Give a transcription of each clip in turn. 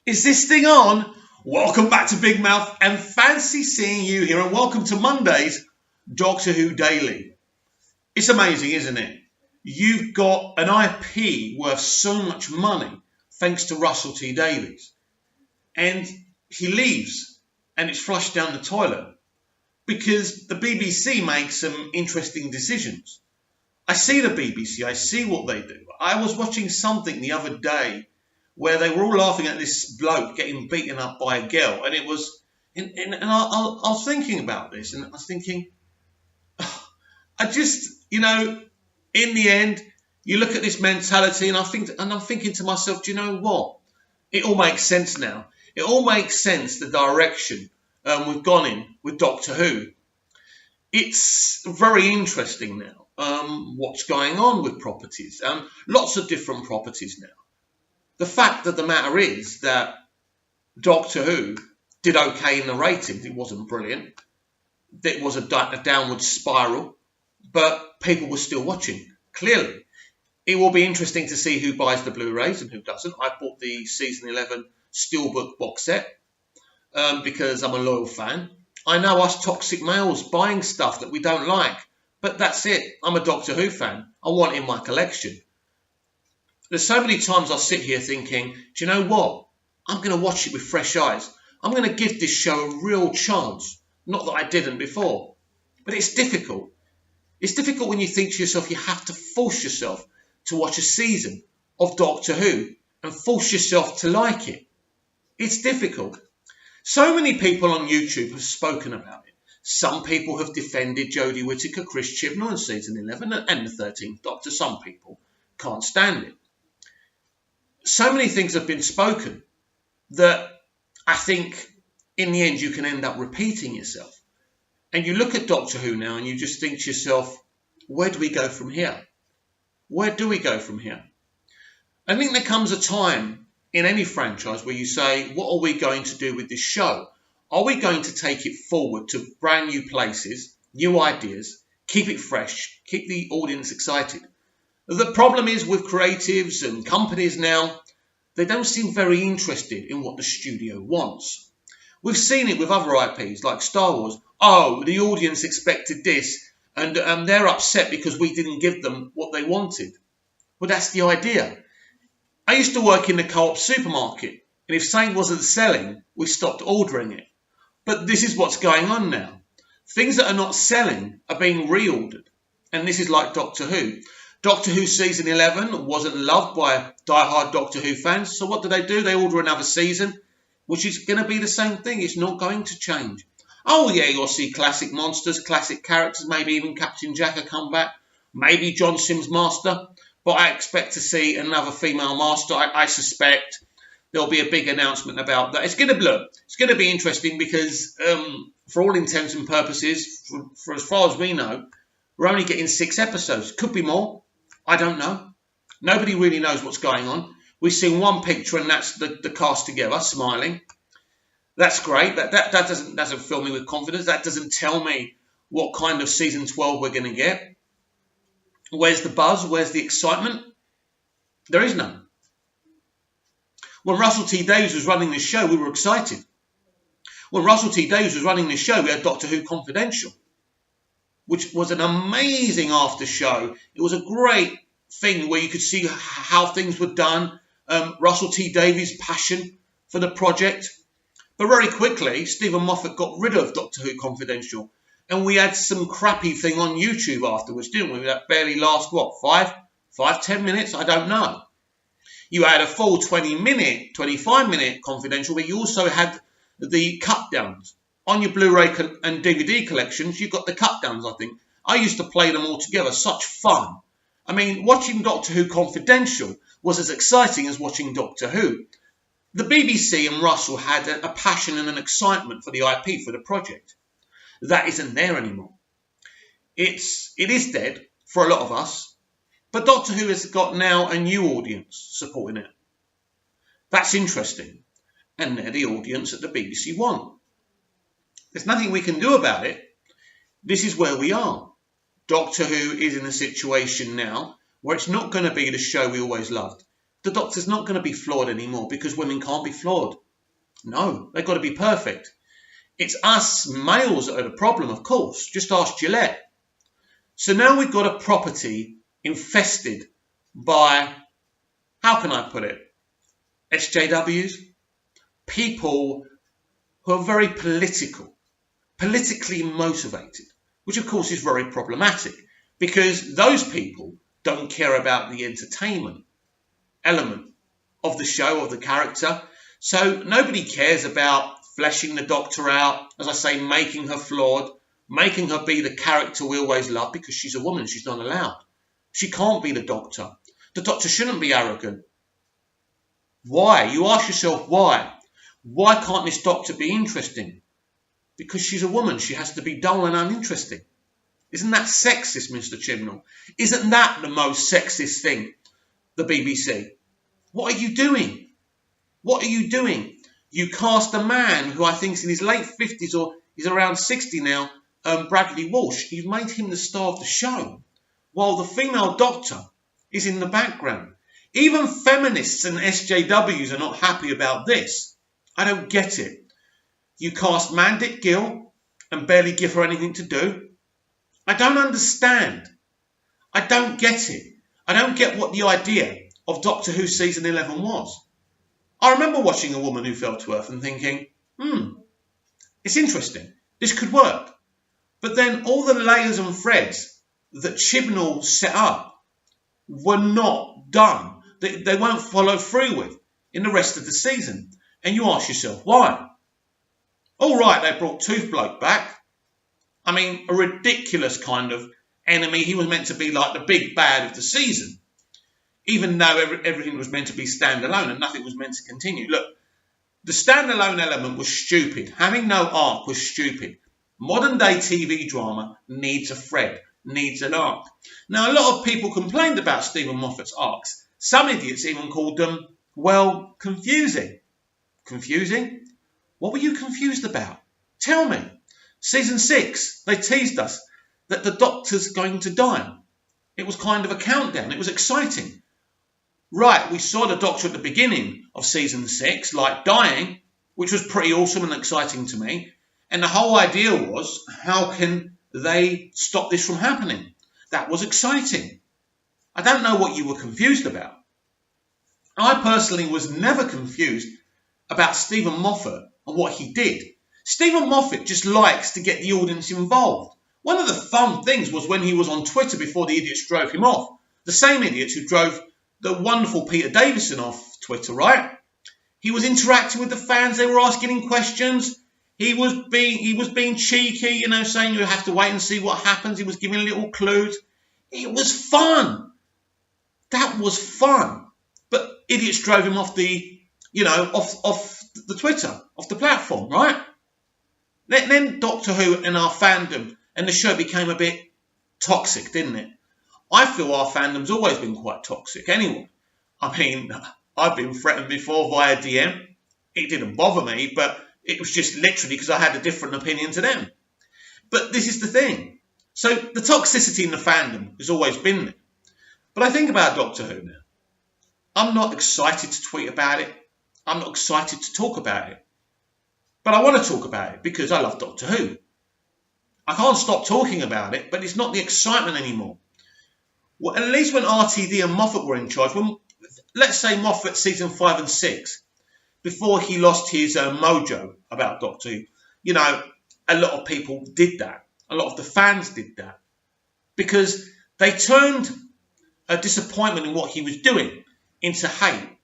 Is this thing on? Welcome back to Big Mouth and fancy seeing you here and welcome to Monday's Doctor Who Daily. It's amazing, isn't it? You've got an IP worth so much money thanks to Russell T Davies, and he leaves and it's flushed down the toilet because the BBC makes some interesting decisions. I see the BBC, I see what they do. I was watching something the other day where they were all laughing at this bloke getting beaten up by a girl, and it was, I was thinking about this, and I was thinking, I just, in the end, you look at this mentality, and I'm thinking to myself, do you know what? It all makes sense now. It all makes sense the direction we've gone in with Doctor Who. It's very interesting now. What's going on with properties? Lots of different properties now. The fact of the matter is that Doctor Who did okay in the ratings. It wasn't brilliant. It was a downward spiral, but people were still watching, clearly. It will be interesting to see who buys the Blu-rays and who doesn't. I bought the Season 11 Steelbook box set because I'm a loyal fan. I know us toxic males buying stuff that we don't like, but that's it. I'm a Doctor Who fan. I want it in my collection. There's so many times I sit here thinking, do you know what? I'm going to watch it with fresh eyes. I'm going to give this show a real chance. Not that I didn't before. But it's difficult. It's difficult when you think to yourself you have to force yourself to watch a season of Doctor Who and force yourself to like it. It's difficult. So many people on YouTube have spoken about it. Some people have defended Jodie Whittaker, Chris Chibnall in Season 11 and the 13th Doctor. Some people can't stand it. So many things have been spoken that I think in the end you can end up repeating yourself. And you look at Doctor Who now and you just think to yourself, where do we go from here? Where do we go from here? I think there comes a time in any franchise where you say, what are we going to do with this show? Are we going to take it forward to brand new places, new ideas, keep it fresh, keep the audience excited? The problem is with creatives and companies now, they don't seem very interested in what the studio wants. We've seen it with other IPs like Star Wars. Oh, the audience expected this, and they're upset because we didn't give them what they wanted. Well, that's the idea. I used to work in the Co-op supermarket, and if something wasn't selling, we stopped ordering it. But this is what's going on now. Things that are not selling are being reordered, and this is like Doctor Who. Doctor Who Season 11 wasn't loved by die-hard Doctor Who fans, so what do? They order another season, which is going to be the same thing. It's not going to change. Oh yeah, you'll see classic monsters, classic characters, maybe even Captain Jack will come back, maybe John Sims Master, but I expect to see another female Master. I suspect there'll be a big announcement about that. It's going to be interesting because for all intents and purposes, for as far as we know, we're only getting 6 episodes. Could be more. I don't know. Nobody really knows what's going on. We've seen one picture and that's the cast together, smiling. That's great. That doesn't fill me with confidence. That doesn't tell me what kind of Season 12 we're going to get. Where's the buzz? Where's the excitement? There is none. When Russell T Davies was running this show, we were excited. When Russell T Davies was running this show, we had Doctor Who Confidential, which was an amazing after show. It was a great thing where you could see how things were done. Russell T Davies' passion for the project. But very quickly, Stephen Moffat got rid of Doctor Who Confidential. And we had some crappy thing on YouTube afterwards, didn't we? That barely last, 10 minutes? I don't know. You had a full 20-minute, 25-minute Confidential, but you also had the cut-downs. On your Blu-ray and DVD collections, you've got the cut-downs, I think. I used to play them all together. Such fun. I mean, watching Doctor Who Confidential was as exciting as watching Doctor Who. The BBC and Russell had a passion and an excitement for the IP, for the project. That isn't there anymore. It is dead for a lot of us, but Doctor Who has got now a new audience supporting it. That's interesting. And they're the audience that the BBC want. There's nothing we can do about it. This is where we are. Doctor Who is in a situation now where it's not going to be the show we always loved. The Doctor's not going to be flawed anymore because women can't be flawed. No, they've got to be perfect. It's us males that are the problem, of course. Just ask Gillette. So now we've got a property infested by, how can I put it, SJWs? People who are very political, politically motivated, which of course is very problematic because those people don't care about the entertainment element of the show, of the character. So nobody cares about fleshing the Doctor out, as I say, making her flawed, making her be the character we always love because she's a woman, she's not allowed. She can't be the Doctor. The Doctor shouldn't be arrogant. Why? You ask yourself why. Why can't this Doctor be interesting? Because she's a woman. She has to be dull and uninteresting. Isn't that sexist, Mr. Chibnall? Isn't that the most sexist thing, the BBC? What are you doing? What are you doing? You cast a man who I think is in his late 50s or he's around 60 now, Bradley Walsh. You've made him the star of the show, while the female Doctor is in the background. Even feminists and SJWs are not happy about this. I don't get it. You cast Mandip Gill and barely give her anything to do. I don't understand. I don't get it. I don't get what the idea of Doctor Who Season 11 was. I remember watching A Woman Who Fell to Earth and thinking, it's interesting. This could work. But then all the layers and threads that Chibnall set up were not done. They won't follow through with in the rest of the season. And you ask yourself, why? All right, they brought Tooth Bloke back. I mean, a ridiculous kind of enemy. He was meant to be like the big bad of the season, even though everything was meant to be standalone and nothing was meant to continue. Look, the standalone element was stupid. Having no arc was stupid. Modern day TV drama needs a thread, needs an arc. Now, a lot of people complained about Stephen Moffat's arcs. Some idiots even called them, well, confusing. Confusing? What were you confused about? Tell me. Season 6, they teased us that the Doctor's going to die. It was kind of a countdown. It was exciting. Right, we saw the Doctor at the beginning of Season 6, like dying, which was pretty awesome and exciting to me. And the whole idea was, how can they stop this from happening? That was exciting. I don't know what you were confused about. I personally was never confused about Stephen Moffat and what he did. Stephen Moffat just likes to get the audience involved. One of the fun things was when he was on Twitter before the idiots drove him off. The same idiots who drove the wonderful Peter Davison off Twitter, right? He was interacting with the fans. They were asking him questions. He was being cheeky, saying you have to wait and see what happens. He was giving little clues. It was fun. That was fun. But idiots drove him off the, off the Twitter, off the platform, right? Then Doctor Who and our fandom and the show became a bit toxic, didn't it? I feel our fandom's always been quite toxic anyway. I mean, I've been threatened before via DM. It didn't bother me, but it was just literally because I had a different opinion to them. But this is the thing. So the toxicity in the fandom has always been there. But I think about Doctor Who now. I'm not excited to tweet about it. I'm not excited to talk about it. But I want to talk about it because I love Doctor Who. I can't stop talking about it, but it's not the excitement anymore. Well, at least when RTD and Moffat were in charge, when, let's say Moffat season 5 and 6, before he lost his mojo about Doctor Who, a lot of people did that. A lot of the fans did that because they turned a disappointment in what he was doing into hate.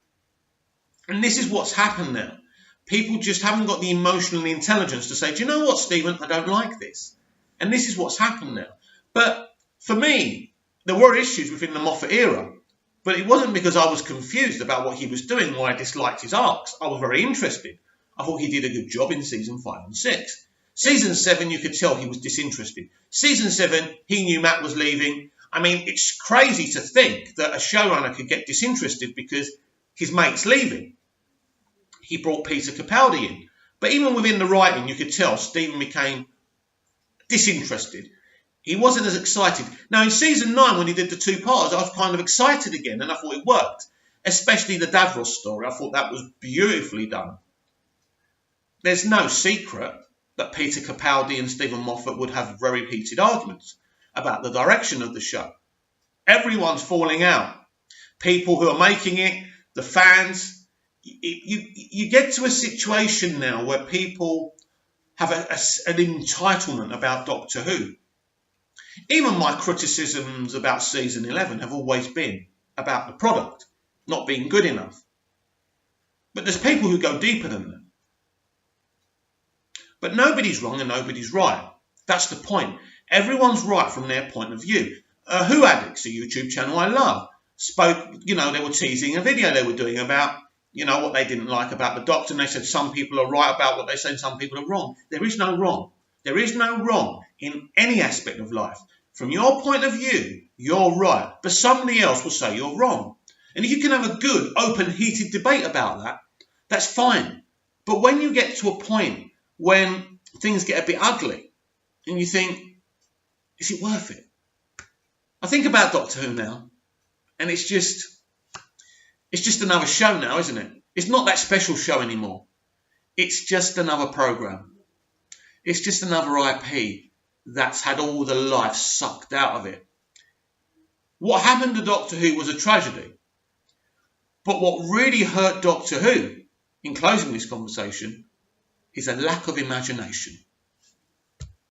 And this is what's happened now. People just haven't got the emotional intelligence to say, do you know what, Stephen, I don't like this. And this is what's happened now. But for me, there were issues within the Moffat era, but it wasn't because I was confused about what he was doing or I disliked his arcs. I was very interested. I thought he did a good job in season 5 and 6. Season 7, you could tell he was disinterested. Season 7, he knew Matt was leaving. I mean, it's crazy to think that a showrunner could get disinterested because his mate's leaving. He brought Peter Capaldi in. But even within the writing, you could tell Stephen became disinterested. He wasn't as excited. Now, in season 9, when he did the 2 parts, I was kind of excited again, and I thought it worked. especially the Davros story. I thought that was beautifully done. There's no secret that Peter Capaldi and Stephen Moffat would have very heated arguments about the direction of the show. Everyone's falling out. People who are making it, the fans. You get to a situation now where people have an entitlement about Doctor Who. Even my criticisms about season 11 have always been about the product not being good enough. But there's people who go deeper than that. But nobody's wrong and nobody's right. That's the point. Everyone's right from their point of view. Who Addicts, a YouTube channel I love, spoke, they were teasing a video they were doing about, what they didn't like about the Doctor, and they said some people are right about what they say and some people are wrong. There is no wrong. There is no wrong in any aspect of life. From your point of view, you're right, but somebody else will say you're wrong. And if you can have a good, open, heated debate about that, that's fine. But when you get to a point when things get a bit ugly and you think, is it worth it? I think about Doctor Who now, and it's just another show now, isn't it? It's not that special show anymore. It's just another programme. It's just another IP that's had all the life sucked out of it. What happened to Doctor Who was a tragedy. But what really hurt Doctor Who, in closing this conversation, is a lack of imagination.